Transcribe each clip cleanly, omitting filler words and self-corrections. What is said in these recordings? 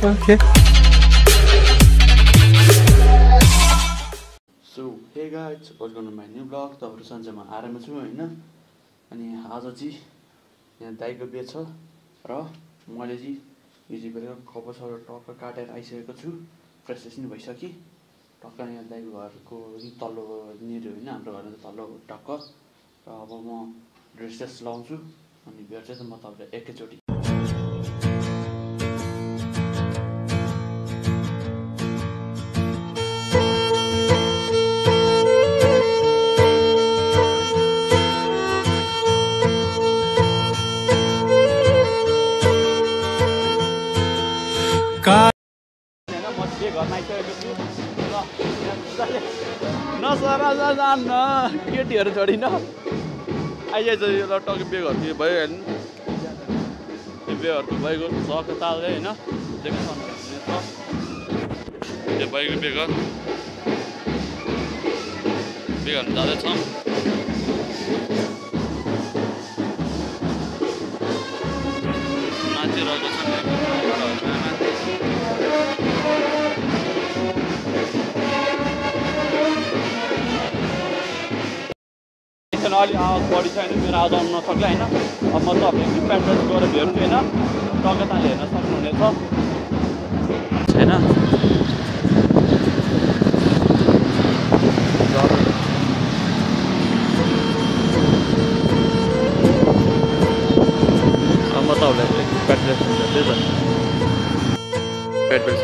Okay. So hey guys, welcome to my new vlog. तपाईहरु सन्चैमा आराममा छु हैन। अनि आज चाहिँ यहाँ दाइको बिहे छ र मैले चाहिँ यो चाहिँ बेलुका कपसर टक्क काटेर आइसकेको छु। फ्रेस पनि भइसक्यो। टक्क यहाँ दाइको घरको तल्लो निर हैन, हाम्रो घर तल्लो टक्क। र अब म ड्रेस लाउँछु अनि भेट्छु त म तपाईलाई एकैचोटी। केटीहरू छोडिन आइज यो टक्क बिहे घरको भइहाल्नु। यो बिहे घरको भइगयो सक ताल्दै होइन यो भइगयो बिहे घर जाँदैछौँ। नाचिरहेको छ अलि आवाज बढी छैन, मेरो आवाज आउनु नसक्ला होइन। अब म तपाईँको प्याट्रोल गएर भेट्छु होइन, टक्कताले हेर्न सक्नुहुनेछ छैन। म तपाईँलाई प्याट्रोल भेट्दै त पेट्रोल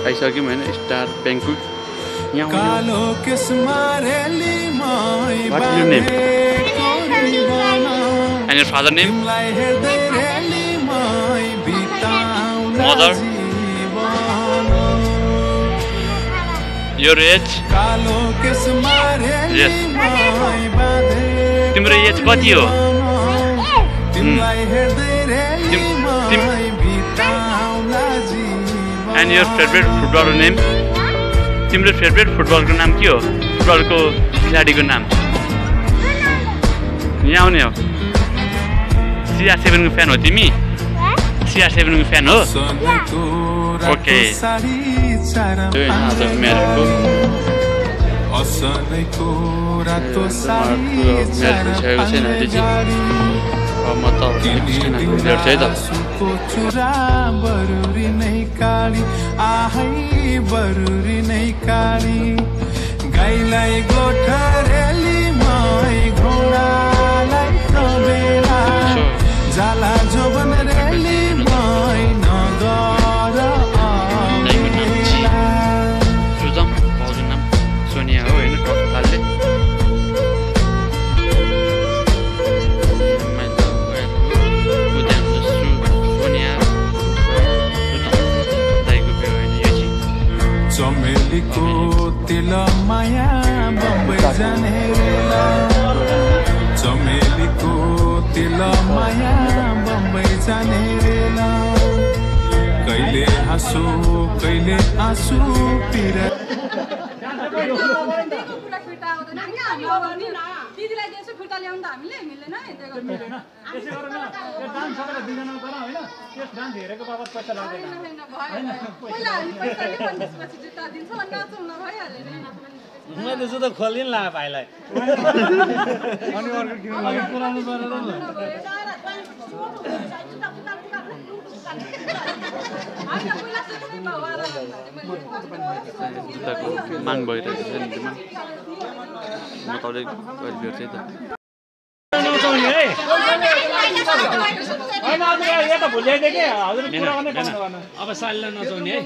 आइसक्यौँ होइन। स्टार ब्याङ्कुक यहाँ। What is your name? And your father's name? Mother? Your age? Yes. तिम्रो एज कति हो? And your favorite footballer name? तिम्रो फेभरेट फुटबलको नाम के हो? फुटबलको खेलाडीको नाम यहाँ आउने हो। CR7 को फ्यान हो तिमी? CR7 को फ्यान हो? ओके। गाईलाई गोठरेली मै घोडालाई तबेला जाला जोबन रेली मै नगर सुजम भाउजू नाम सोनिया हो होइन। टक्कतालले चमेलीको तिल माया बम्बई जाने रेला। चमेलीको तिल माया बम्बई जाने रेला। कहिले हाँसो कहिले आँसु पिर दिदीलाई दिएछु फिर्ता ल्याउनु त हामीले मिल्दैन है। त्यसो गरेर यो डान्स सबैलाई दिदैन तर हैन, त्यस डान्स हेरेको बाबत पैसा लाग्दैन हैन। हैन पहिला पैसा के त्यसपछि जुत्ता दिन्छ अनि नाचौँ न भइहाल्यो नि। मैले जुत्ता खोलिन ला भाइलाई अनि अर्को किन लागि पुरानो गरेर ल माग भइरहेको छ नि तिमीमा। म तपाईँले कहिले भेट्छु त नचाउने है हैन। अब यहाँ त भुल्याइदिए के हजुर पुरा गर्ने काम गर्न। अब सालीलाई नचाउने है।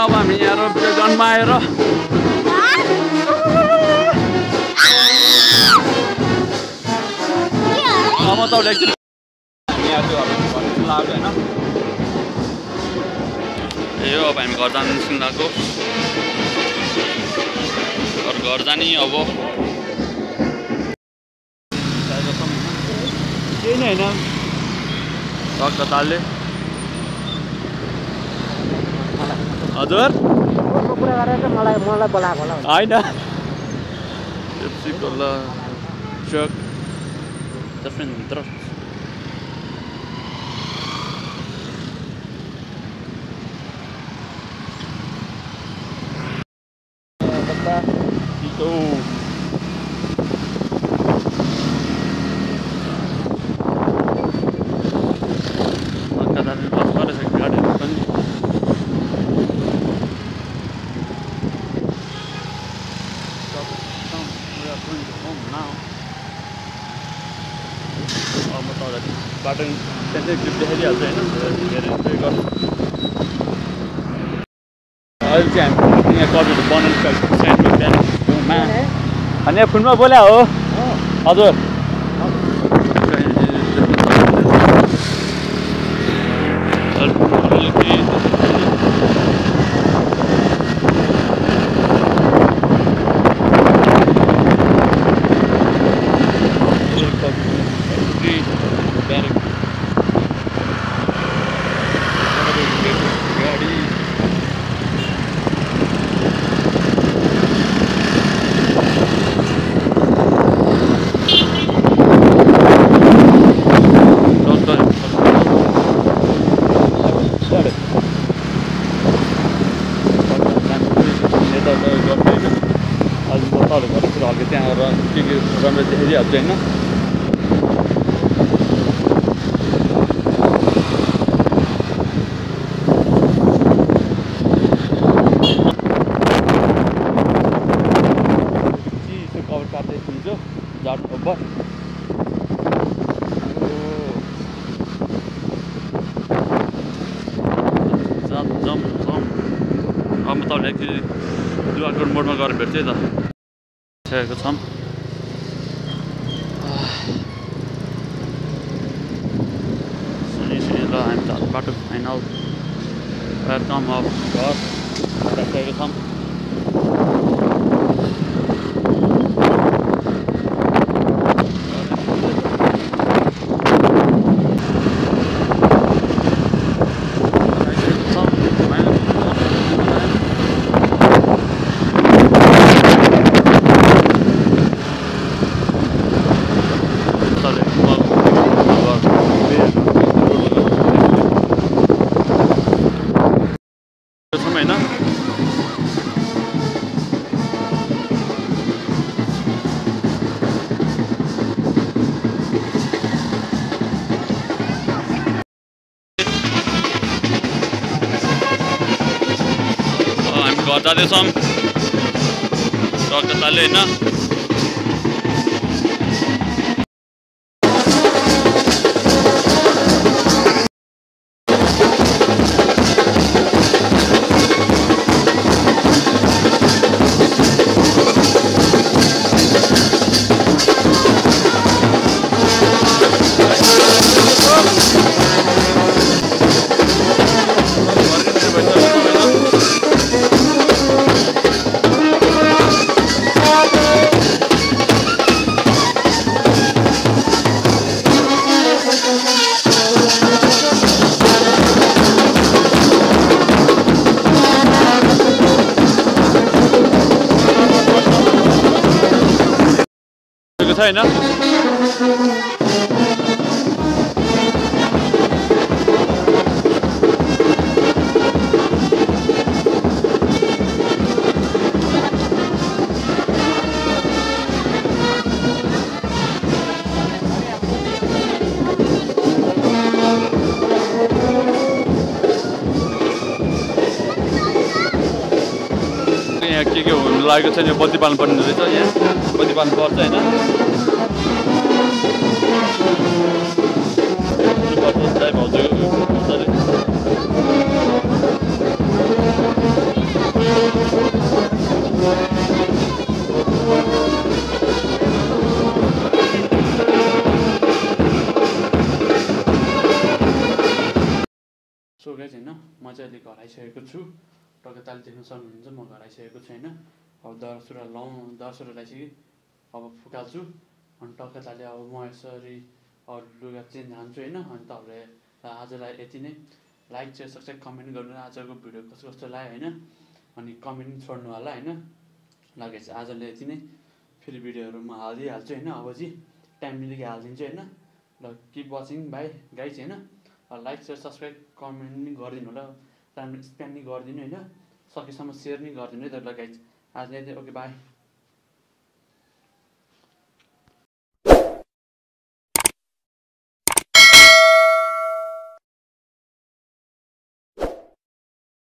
अब हामी यहाँ जन्माएर अब तपाईँले एकचोटि यहाँ त्यो लाग्यो होइन। यो अब हामी घर जानु निस्किनु लाग्यो घर जाने अब केही नै होइन टक्क तालले हजुर कुरा गरेर चाहिँ मलाई बोलाएको होला होइन पेप्सी कोला ट्रक भित्र बाटो त्यहाँ क्लिप देखाइदिइहाल्छ होइन अहिले चाहिँ हामी यहाँ कलहरू बनाउनु साइडमा अनि यहाँ फोनमा बोल्या हो हजुर त्यहाँ र के राम्रो देखाइदिइहाल्छ होइन कभर काट्दै हुन्छ झाडु खबर अब म तपाईँलाई एकचोटि दुवाकोट मोडमा गएर भेट्छु है त सकेको छौँ सुनि ल हामी त बाटो फाइनल वेलकम अफ घर सकेको छौँ घर जाँदैछौँ ट्रक तालले होइन छैन यहाँ के हुनु लागेको छ नि बत्ती पाल्नु पर्ने रहेछ यहाँ बत्ती पाल्नु पर्छ होइन सो गाइज होइन म चाहिँ अहिले घर आइसकेको छु टक्कै ताल देख्न सक्नुहुन्छ म घर आइसकेको छु होइन अब दसवटा लगाइसकेँ अब फुकाल्छु अनि टक्कै तालले अब म यसरी लुगा चेन्ज हान्छु होइन अनि तपाईँहरूले आजलाई यति नै लाइक चाहिँ सब्सक्राइब कमेन्ट गर्नु आजको भिडियो कस्तो कस्तो लाग्यो होइन अनि कमेन्ट छोड्नु होला होइन लाग्यो चाहिँ आजले यति नै फेरि भिडियोहरू म हालिदिइहाल्छु होइन अब चाहिँ टाइम मिलेको हालिदिन्छु होइन ल किप वाचिङ बाई गाइज होइन लाइक सेयर सब्सक्राइब कमेन्ट नि गरिदिनु होला राम्रो स्प्याम नि गरिदिनु होइन सकेसम्म सेयर नि गरिदिनु है त ल गाइज आजले ओके बाई